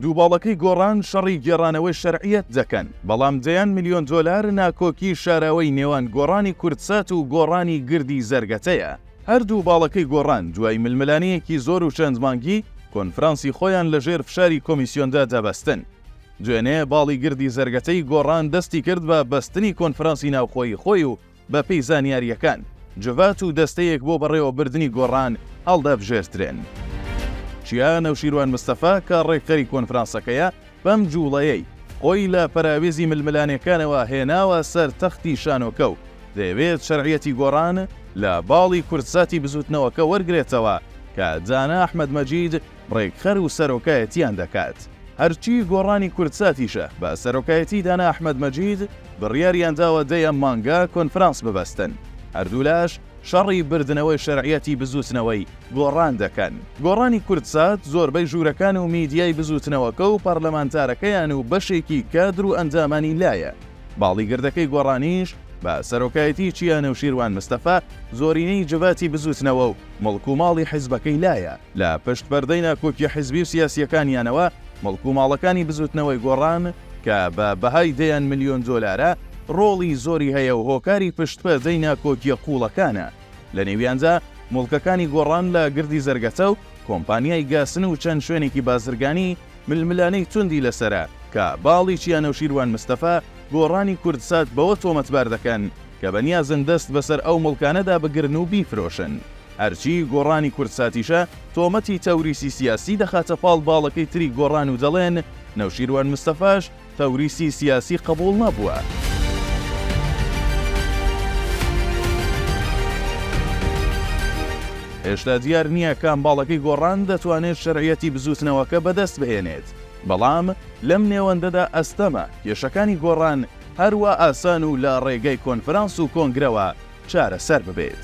دووباڵەکەی گۆڕان شەڕی گێڕانەوەی شەرعیەت دەکەن، بەڵام دەیان ملیۆن دۆلار ناکۆکی شاراوەی نێوان گۆڕانی کورتسات و گۆڕانی گردی زەرگەتەیە. هەردوو باڵەکەی گۆڕان دوای ململانەیەکی زۆر و چەند مانگی کۆنفرانسی خۆیان لەژێر فشاری کۆمیسیۆندا دەبەستن. دوێنێ باڵی گردی زەرگەتەی گۆڕان دەستی کرد بە بەستنی کۆنفرانسی ناوخۆی خۆی و بە پێی زانیاریەکان جڤات و دەستەیەک بۆ بەڕێوەبردننی گۆڕان هەڵدەبژێرترێن. چیا نەوشیروان مستەفا کە ڕێکخەری کۆنفرانسەکەیە بەم جوڵەیەی خۆی لە پەراوێزی ململانەکانەوە هێناوە سەر تەختی شانۆکە و دەیەوێت شەرعیەتی گۆڕان لە باڵی کورتساتی بزوتنەوەکە وەرگێتەوە کە دانا ئەحمەد مەجید ڕێکخەر و سەرۆکایەتیان دەکات. هەرچی گۆڕانی کورتساتیشە بە سەرۆکایەتی دانا ئەحمەد مەجید بڕیاریان داوە دەیە مانگا کۆنفرانس ببەستن. هەردوو لاش شەڕی بردنەوەی شەرعیەتی بزوتنەوەی گۆڕان دەکەن. گۆڕانی کورتسات زۆربەی ژوورەکان و میدیای بزوتنەوەکە و پەرلەمانتارەکەیان و بەشێکی کادر و ئەنجامانی لایە. باڵی گردەکەی گۆڕانیش بە سەرۆکایەتی چیا نەوشیروان مستەفا زۆرینەی جڤاتی بزوتنەوە و مڵک و ماڵی حیزبەکەی لایە. لە پشت پەردەی ناکۆکی حیزبی و سیاسیەکانیانەوە مڵک و ماڵەکانی بزوتنەوەی گۆڕان کە بە بەهای دەیان ملیۆن دۆلارە ڕۆڵی زۆری هەیە و هۆکاری پشتپەردەی ناکۆکیە قوڵەکانە. لە نێویاندا مڵکەکانی گۆڕان لە گردی زەرگەتە و کۆمپانیای گاسن و چەند شوێنێکی بازرگانی ململانەی توندی لەسرە کە باڵی چیا نەوشیروان مستەفا گۆڕانی کوردسات بەوە تۆمەتبار دەکەن کە بەنیازن دەست بەسەر ئەو مڵکانەدا بگرن و بیفرۆشن. هەرچی گۆڕانی کوردساتیشە تۆمەتی تەوریسی سیاسی دەخاتە پاڵ باڵەکەی تری گۆڕان و دەڵێن نەوشیروان مستەفاش تەوریسی سیاسی قبول نەبووە. هێشتا دیار نییە کام باڵەکەی گۆڕان دەتوانێت شەرعیەتی بزوتنەوەکە بەدەست بهێنێت، بەڵام لەم نێوەندەدا ئەستەمە کێشەکانی گۆڕان هەروە ئاسان و لە ڕێگەی کۆنفرانس و کۆنگرەوە چارەسەر ببێت.